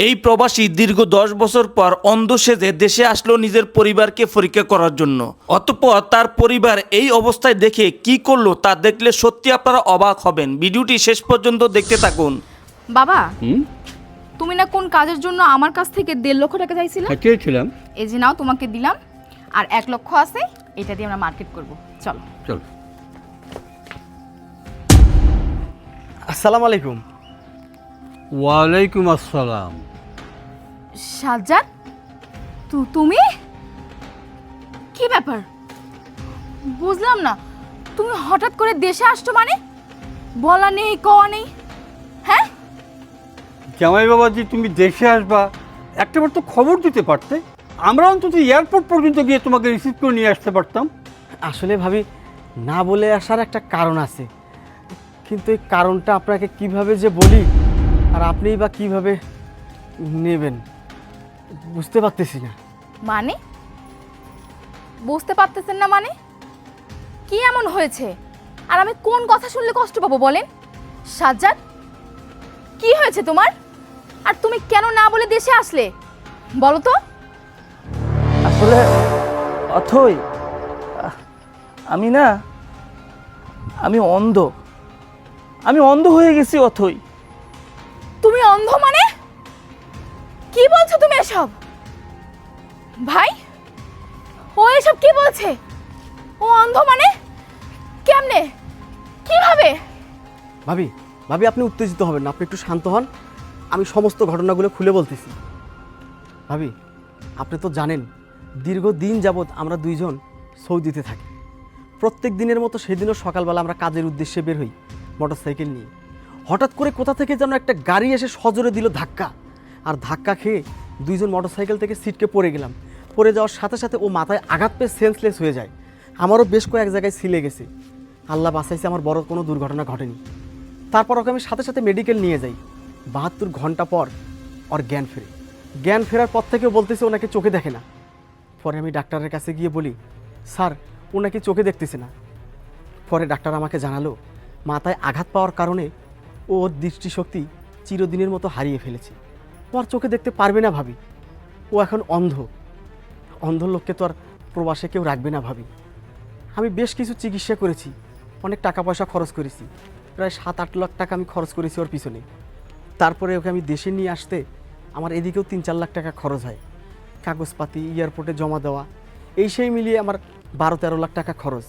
এই প্রবাসী দীর্ঘ 10 বছর পর অন্ধ সেজে দেশে আসলো নিজের পরিবারকে পরীক্ষা করার জন্য। অতঃপর তার পরিবার এই অবস্থায় দেখে কি করলো তা দেখলে সত্যি আপনারা অবাক হবেন। ভিডিওটি শেষ পর্যন্ত দেখতে থাকুন। বাবা, তুমি না কোন কাজের জন্য আমার কাছ থেকে 1.5 লক্ষ টাকা চাইছিলে? চেয়েছিলাম। এই যে নাও, তোমাকে দিলাম। আর 1 লক্ষ আছে, এটা দিয়ে আমরা মার্কেট করব। চলো চল। আসসালামু আলাইকুম। ওয়ালাইকুম আসসালাম। সাজ্জাদ, তুমি কি ব্যাপার? বুঝলাম না, তুমি হঠাৎ করে দেশে আসছো মানে? বলা নেই কওয়া নেই। হ্যাঁ, জামাই বাবাজি, তুমি দেশে আসবা একটাবার তো খবর দিতে পারতে। আমরা অন্তত এয়ারপোর্ট পর্যন্ত গিয়ে তোমাকে রিসিভ করে নিয়ে আসতে পারতাম। আসলে ভাবি, না বলে আসার একটা কারণ আছে, কিন্তু এই কারণটা আপনাকে কিভাবে যে বলি আর আপনিই বা কিভাবে নেবেন বুঝতে পারতেছি না। মানে বুঝতে পারতেছেন না? মানে কি এমন হয়েছে? আর আমি কোন কথা শুনলে কষ্ট পাবো বলেন? সাজ্জাদ, কি হয়েছে তোমার? আর তুমি কেন না বলে দেশে আসলে বলো তো? আসলে অথই, আমি অন্ধ হয়ে গেছি অথই। তুমি অন্ধ মানে? কি বলছো তুমি এসব? ভাই, ও এসব কি বলছে? ও অন্ধ মানে? কেমনে? কিভাবে? ভাবি ভাবি আপনি উত্তেজিত হবেন না, আপনি একটু শান্ত হন। আমি সমস্ত ঘটনাগুলো খুলে বলতেছি। ভাবি, আপনি তো জানেন দীর্ঘদিন যাবৎ আমরা দুইজন সৌদিতে থাকি। প্রত্যেক দিনের মতো সেদিনও সকালবেলা আমরা কাজের উদ্দেশ্যে বের হই মোটরসাইকেল নিয়ে। হঠাৎ করে কোথা থেকে যেন একটা গাড়ি এসে সজোরে দিল ধাক্কা, আর ধাক্কা খেয়ে দুইজন মোটরসাইকেল থেকে সিটকে পড়ে গেলাম। পড়ে যাওয়ার সাথে সাথে ও মাথায় আঘাত পেয়ে সেন্সলেস হয়ে যায়। আমারও বেশ কয়েক জায়গায় ছিলে গেছে। আল্লাহ বাঁচাইছে, আমার বড় কোনো দুর্ঘটনা ঘটেনি। তারপর ওকে আমি সাথে সাথে মেডিকেল নিয়ে যাই। 72 ঘন্টা পর ওর জ্ঞান ফেরে। জ্ঞান ফেরার পর থেকেও বলতেছে ওনাকে চোখে দেখে না। পরে আমি ডাক্তারের কাছে গিয়ে বলি, স্যার ওনাকে চোখে দেখতেছে না। পরে ডাক্তার আমাকে জানালো মাথায় আঘাত পাওয়ার কারণে ওর দৃষ্টিশক্তি চিরদিনের মতো হারিয়ে ফেলেছে। ও আর চোখে দেখতে পারবে না ভাবি। ও এখন অন্ধ। অন্ধ লোককে তো আর প্রবাসে কেউ রাখবে না ভাবি। আমি বেশ কিছু চিকিৎসা করেছি, অনেক টাকা পয়সা খরচ করেছি। প্রায় 7-8 লাখ টাকা আমি খরচ করেছি ওর পিছনে। তারপরে ওকে আমি দেশে নিয়ে আসতে আমার এদিকেও 3-4 লাখ টাকা খরচ হয়। কাগজপাতি, এয়ারপোর্টে জমা দেওয়া, এই সেই মিলিয়ে আমার 12-13 লাখ টাকা খরচ।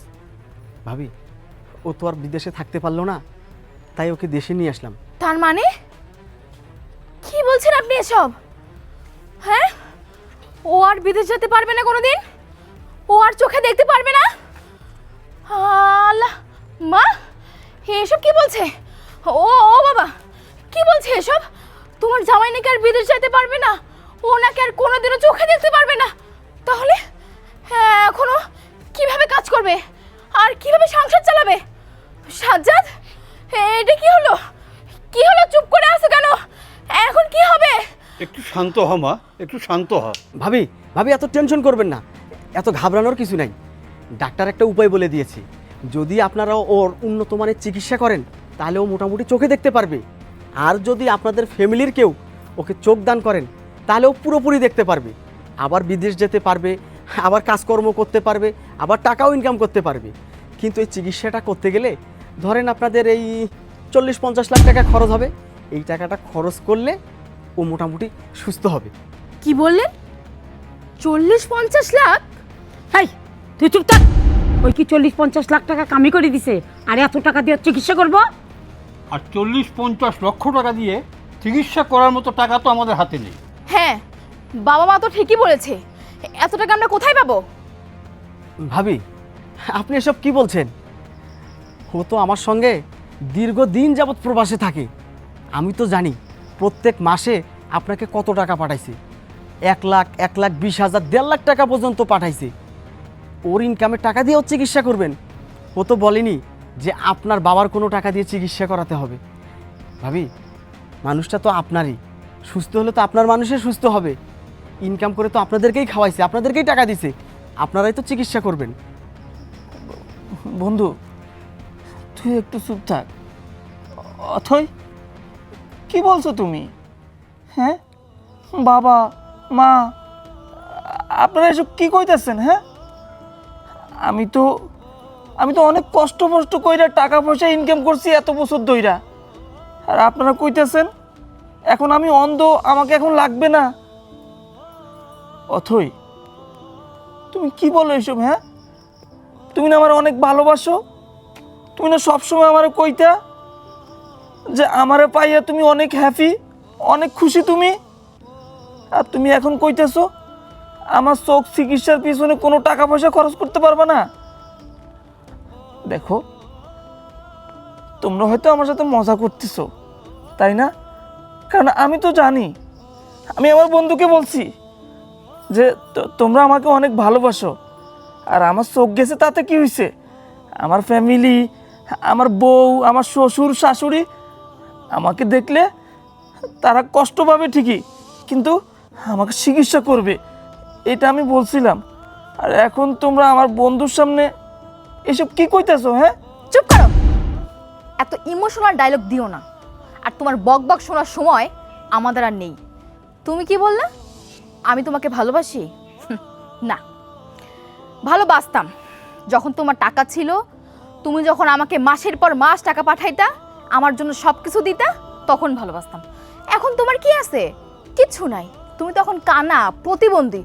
ভাবি, ও তো আর বিদেশে থাকতে পারলো না, তাই ওকে দেশে নিয়ে আসলাম। তার মানে কি বলছেন আপনি এসব? হ্যাঁ, ও আর বিদেশ যেতে পারবে না কোনোদিন? ও আর চোখে দেখতে পারবে না? আল্লাহ, মা এসব কি বলছে? ও ও বাবা, কি বলছে এসব? তোমার জামাই নাকি আর বিদেশ যেতে পারবে না? ও নাকি আর কোনোদিনও চোখে দেখতে পারবে না? তাহলে এখনো কিভাবে কাজ করবে আর কিভাবে সংসার চালাবে? সাজ্জাদ, এটা কি হলো? কি হলো? চুপ করে আছো কেন? এখন কি হবে? একটু শান্ত হ মা, একটু শান্ত হ। ভাবি ভাবি এত টেনশন করবেন না, এত ঘাবড়ানোর কিছু নাই। ডাক্তার একটা উপায় বলে দিয়েছে, যদি আপনারা ওর উন্নত মানের চিকিৎসা করেন তাহলে ও মোটামুটি চোখে দেখতে পারবে। আর যদি আপনাদের ফ্যামিলির কেউ ওকে চোখ দান করেন তাহলে ও পুরোপুরি দেখতে পারবে। আবার বিদেশ যেতে পারবে, আবার কাজকর্ম করতে পারবে, আবার টাকাও ইনকাম করতে পারবে। কিন্তু এই চিকিৎসাটা করতে গেলে ধরেন আপনাদের এই 40-50 লাখ টাকা খরচ হবে। এই টাকাটা খরচ করলে ও মোটামুটি সুস্থ হবে। কি বললেন? 40-50 লাখ? হাই, তুই চুপ থাক। ওই কি 40-50 লাখ টাকা কামি করে দিছে আর এত টাকা দিয়ে চিকিৎসা করব? আর 40-50 লক্ষ টাকা দিয়ে চিকিৎসা করার মতো টাকা তো আমাদের হাতে নেই। হ্যাঁ, বাবা মা তো ঠিকই বলেছে। এত টাকা আমরা কোথায় পাবো? ভাবি, আপনি এসব কি বলছেন? ও তো আমার সঙ্গে দীর্ঘদিন যাবৎ প্রবাসে থাকে। আমি তো জানি প্রত্যেক মাসে আপনাকে কত টাকা পাঠাইছে। 1 লাখ, 1,20,000, 1.5 লাখ টাকা পর্যন্ত পাঠাইছে। ওর ইনকামের টাকা দিয়ে ওর চিকিৎসা করবেন। ও তো বলেনি যে আপনার বাবার কোনো টাকা দিয়ে চিকিৎসা করাতে হবে। ভাবি, মানুষটা তো আপনারই, সুস্থ হলে তো আপনার মানুষের সুস্থ হবে। ইনকাম করে তো আপনাদেরকেই খাওয়াইছে, আপনাদেরকেই টাকা দিছে, আপনারাই তো চিকিৎসা করবেন। বন্ধু, তুই একটু চুপ থাক। অথই, কি বলছো তুমি? হ্যাঁ, বাবা মা, আপনারা এসব কি কইতেছেন? হ্যাঁ, আমি তো অনেক কষ্ট কইরা টাকা পয়সা ইনকাম করছি এত বছর ধইরা, আর আপনারা কইতেছেন এখন আমি অন্ধ, আমাকে এখন লাগবে না। অথই, তুমি কি বলো এসব? হ্যাঁ, তুমি না আমার অনেক ভালোবাসো, তুমি না সবসময় আমার কইতা যে আমারে পাইয়া তুমি অনেক হ্যাপি, অনেক খুশি তুমি, আর তুমি এখন কইতেছো আমার চোখ চিকিৎসার পিছনে কোনো টাকা পয়সা খরচ করতে পারবে না। দেখো, তোমরা হয়তো আমার সাথে মজা করতেছো, তাই না? কারণ আমি তো জানি, আমি আমার বন্ধুকে বলছি যে তোমরা আমাকে অনেক ভালোবাসো, আর আমার চোখ গেছে তাতে কি হয়েছে? আমার ফ্যামিলি, আমার বউ, আমার শ্বশুর শাশুড়ি আমাকে দেখলে তারা কষ্ট পাবে ঠিকই, কিন্তু আমাকে চিকিৎসা করবে, এটা আমি বলছিলাম। আর এখন তোমরা আমার বন্ধুর সামনে এসব কি কইতেছো? হ্যাঁ, চুপ করো, এত ইমোশনাল ডায়লগ দিও না। আর তোমার বক বক শোনার সময় আমাদের আর নেই। তুমি কি বললে আমি তোমাকে ভালোবাসি? না, ভালোবাসতাম যখন তোমার টাকা ছিল, তুমি যখন আমাকে মাসের পর মাস টাকা পাঠাইতা, আমার জন্য সব কিছু দিতা, তখন ভালোবাসতাম। এখন তোমার কি আছে? কিচ্ছু নাই। তুমি তখন কানা, প্রতিবন্ধী,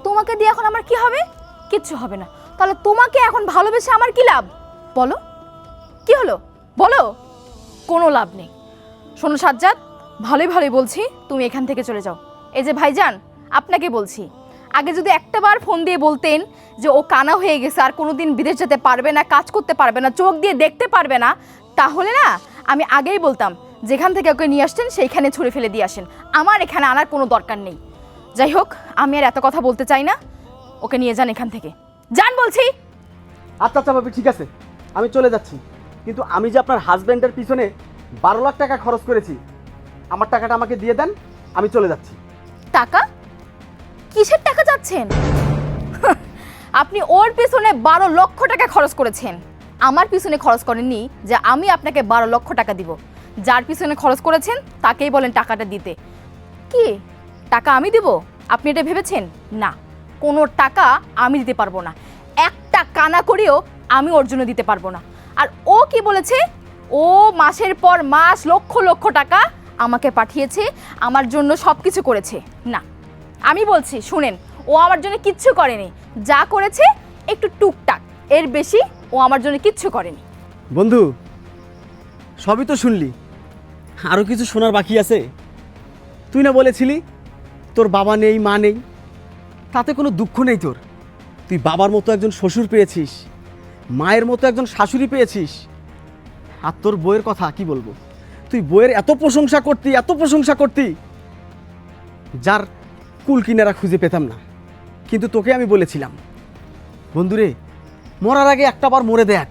তোমাকে দিয়ে এখন আমার কি হবে? কিচ্ছু হবে না। তাহলে তোমাকে এখন ভালোবেসে আমার কি লাভ? বলো, কি হলো বলো? কোনো লাভ নেই। শোনো সাজ্জাদ, ভালোই বলছি, তুমি এখান থেকে চলে যাও। এই যে ভাইজান, আপনাকে বলছি, আগে যদি একটাবার ফোন দিয়ে বলতেন যে ও কানা হয়ে গেছে, আর কোনোদিন বিদেশ যেতে পারবে না, কাজ করতে পারবে না, চোখ দিয়ে দেখতে পারবে না, তাহলে না আমি আগেই বলতাম যেখান থেকে ওকে নিয়ে আসছেন সেইখানে ছুঁড়ে ফেলে দিয়ে আসেন। আমার এখানে আনার কোনো দরকার নেই। যাই হোক, আমি আর এত কথা বলতে চাই না, ওকে নিয়ে যান এখান থেকে, যান বলছি। আচ্ছা আচ্ছা ভাবি, ঠিক আছে, আমি চলে যাচ্ছি। কিন্তু আমি যে আপনার হাজব্যান্ডের পিছনে 12 লাখ টাকা খরচ করেছি, আমার টাকাটা আমাকে দিয়ে দেন, আমি চলে যাচ্ছি। টাকা? কিসের টাকা যাচ্ছেন? আপনি ওর পিছনে 12 লক্ষ টাকা খরচ করেছেন, আমার পিছনে খরচ করেননি যে আমি আপনাকে 12 লক্ষ টাকা দিব। যার পিছনে খরচ করেছেন তাকেই বলেন টাকাটা দিতে। কি টাকা আমি দিব? আপনি এটা ভেবেছেন? না, কোনো টাকা আমি দিতে পারবো না। একটা কানা করেও আমি ওর জন্য দিতে পারবো না। আর ও কি বলেছে? ও মাসের পর মাস লক্ষ টাকা আমাকে পাঠিয়েছে, আমার জন্য সব কিছু করেছে। না, আমি বলছি শুনেন, ও আমার জন্য কিচ্ছু করেনি। যা করেছে একটু টুকটাক, এর বেশি ও আমার জন্য কিচ্ছু করেনি। বন্ধু, সবই তো শুনলি, আরও কিছু শোনার বাকি আছে। তুই না বলেছিলি তোর বাবা নেই, মা নেই, তাতে কোনো দুঃখ নেই তোর। তুই বাবার মতো একজন শ্বশুর পেয়েছিস, মায়ের মতো একজন শাশুড়ি পেয়েছিস। আর তোর বইয়ের কথা কি বলবো? তুই বইয়ের এত প্রশংসা করতি, যার কুল কিনারা খুঁজে পেতাম না। কিন্তু তোকে আমি বলেছিলাম, বন্ধুরে, মরার আগে একটাবার মরে দেখ,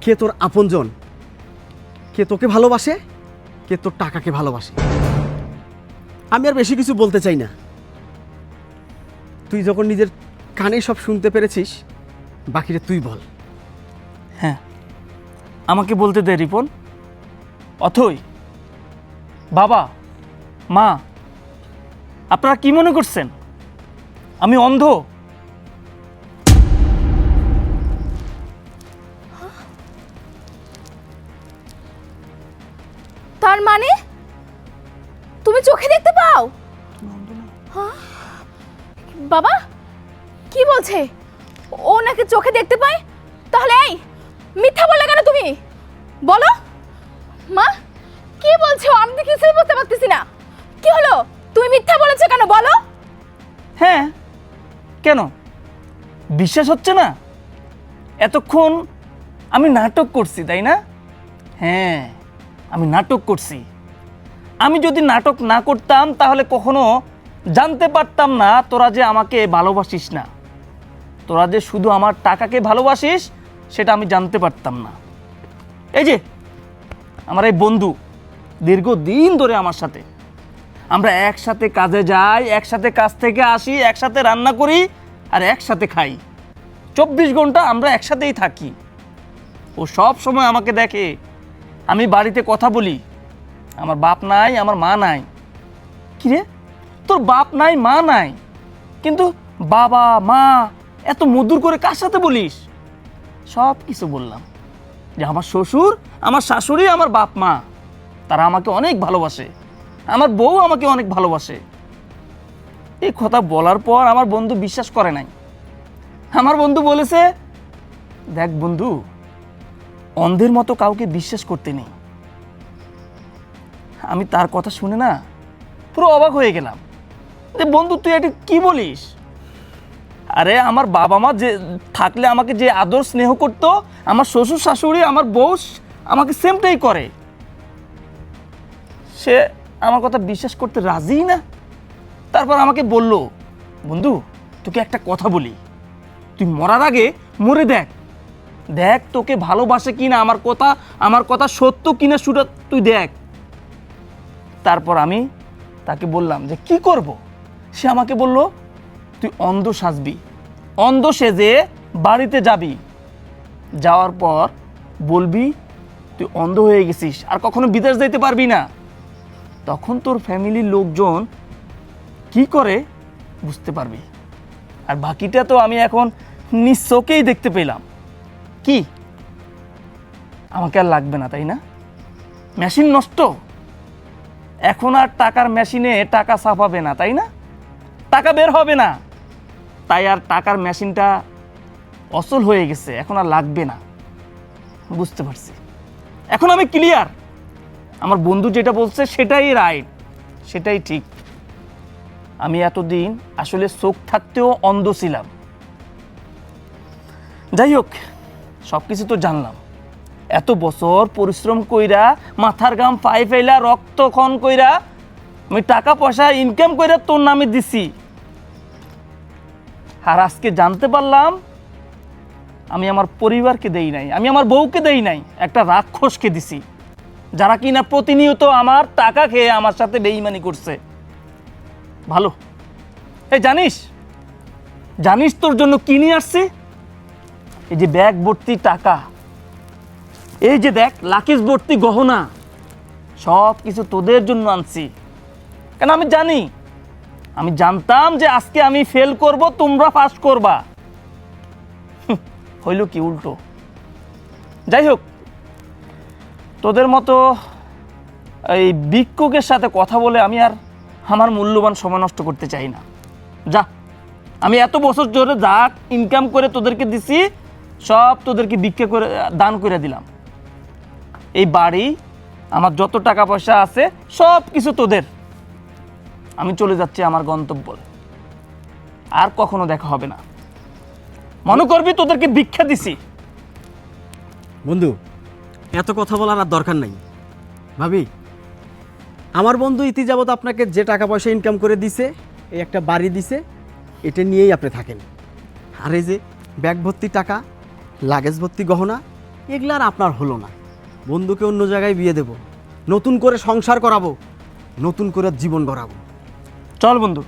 কে তোর আপনজন, কে তোকে ভালোবাসে, কে তোর টাকাকে ভালোবাসে। আমি আর বেশি কিছু বলতে চাই না। তুই যখন নিজের কানে সব শুনতে পেরেছিস, বাকিটা তুই বল। হ্যাঁ, আমাকে বলতে দে রিপন। অথই, বাবা মা, আপনারা কি মনে করছেন আমি অন্ধ? তার মানে তুমি চোখে দেখতে পাও? হ্যাঁ? বাবা কি বলছে? ও নাকি চোখে দেখতে পায়? তাহলে এই মিথ্যা বললে কেন তুমি? বলো মা, কি বলছো? আমি তো কিছুই বুঝতে পারতেছি না। কি হলো? তুমি মিথ্যা বলেছো কেন বলো? হ্যাঁ, কেন বিশ্বাস হচ্ছে না? এতক্ষণ আমি নাটক করছি, তাই না? হ্যাঁ, আমি নাটক করছি। আমি যদি নাটক না করতাম তাহলে কখনো জানতে পারতাম না তোরা যে আমাকে ভালোবাসিস না, তোরা যে শুধু আমার টাকাকে ভালোবাসিস সেটা আমি জানতে পারতাম না। এই যে আমার এই বন্ধু, দীর্ঘদিন ধরে আমার সাথে, আমরা একসাথে কাজে যাই, একসাথে কাজ থেকে আসি, একসাথে রান্না করি আর একসাথে খাই। 24 ঘন্টা আমরা একসাথেই থাকি। ও সব সময় আমাকে দেখে, আমি বাড়িতে কথা বলি, আমার বাপ নাই, আমার মা নাই, কিরে, তোর বাপ নাই মা নাই, কিন্তু বাবা মা এত মধুর করে কার সাথে বলিস? সব কিছু বললাম, যে আমার শ্বশুর, আমার শাশুড়ি, আমার বাপ মা তারা আমাকে অনেক ভালোবাসে, আমার বউ আমাকে অনেক ভালোবাসে। এই কথা বলার পর আমার বন্ধু বিশ্বাস করে নাই। আমার বন্ধু বলেছে, দেখ বন্ধু, অন্ধের মতো কাউকে বিশ্বাস করতে নেই। আমি তার কথা শুনে না পুরো অবাক হয়ে গেলাম, যে বন্ধু তুই এটা কি বলিস? আরে আমার বাবা মা যে থাকলে আমাকে যে আদর স্নেহ করতো, আমার শ্বশুর শাশুড়ি, আমার বউ আমাকে সেমটাই করে। সে আমার কথা বিশ্বাস করতে রাজিই না। তারপর আমাকে বলল, বন্ধু তোকে একটা কথা বলি, তুই মরার আগে মরে দেখ, দেখ তোকে ভালোবাসে কিনা, আমার কথা সত্য কিনা সেটা তুই দেখ। তারপর আমি তাকে বললাম যে কি করব? সে আমাকে বলল, তুই অন্ধ সাজবি, অন্ধ সেজে বাড়িতে যাবি, যাওয়ার পর বলবি তুই অন্ধ হয়ে গেছিস, আর কখনো বিদেশ যেতে পারবি না। তখন তোর ফ্যামিলির লোকজন কি করে বুঝতে পারবি। আর বাকিটা তো আমি এখন নিজ চোখেই দেখতে পেলাম। কি আমাকে আর লাগবে না, তাই না? মেশিন নষ্ট, এখন আর টাকার মেশিনে টাকা ছাপাবে না, তাই না? টাকা বের হবে না, তাই আর টাকার মেশিনটা অচল হয়ে গেছে, এখন আর লাগবে না। বুঝতে পারছি, এখন আমি ক্লিয়ার। আমার বন্ধু যেটা বলছে সেটাই রাইট, সেটাই ঠিক। আমি এতদিন আসলে চোখ থাকতেও অন্ধ ছিলাম। যাই হোক, সব কিছু তো জানলাম। এত বছর পরিশ্রম কইরা, মাথার ঘাম পায়ে ফেলা, রক্তক্ষণ কইরা আমি টাকা পয়সা ইনকাম কইরা তোর নামে দিছি, আর আজকে জানতে পারলাম আমি আমার পরিবারকে দেই নাই, আমি আমার বউকে দেই নাই, একটা রাক্ষসকে দিছি, যারা কিনা প্রতিনিয়ত আমার টাকা খেয়ে আমার সাথে বেইমানি করছে। ভালো, এই জানিস তোর জন্য কি নিয়ে আসছি? এই যে ব্যাগ ভর্তি টাকা, এই যে দেখ লাকেজ ভর্তি গহনা, সব কিছু তোদের জন্য আনছি। কেন আমি জানতাম যে আজকে আমি ফেল করব, তোমরা পাস করবা। হইল কি উল্টো। যাই হোক, তোদের মতো এই ভিক্ষুকের সাথে কথা বলে আমি আর আমার মূল্যবান সময় নষ্ট করতে চাই না। যা, আমি এত বছর ধরে যা ইনকাম করে তোদেরকে দিছি, সব তোদেরকে ভিক্ষা করে দান করে দিলাম। এই বাড়ি, আমার যত টাকা পয়সা আছে সব কিছু তোদের। আমি চলে যাচ্ছি আমার গন্তব্য, আর কখনো দেখা হবে না। মনে করবি তোদেরকে ভিক্ষা দিছি। বন্ধু, এত কথা বলার আর দরকার নাই। ভাবি, আমার বন্ধু ইতি যাবত আপনাকে যে টাকা পয়সা ইনকাম করে দিছে, এই একটা বাড়ি দিছে, এটা নিয়েই আপনি থাকেন। আর এই যে ব্যাগ ভর্তি টাকা, লাগেজ ভর্তি গহনা, এগুলো আর আপনার হলো না। বন্ধুকে অন্য জায়গায় বিয়ে দেব, নতুন করে সংসার করাবো, নতুন করে জীবন গড়াবো। চল বন্ধু।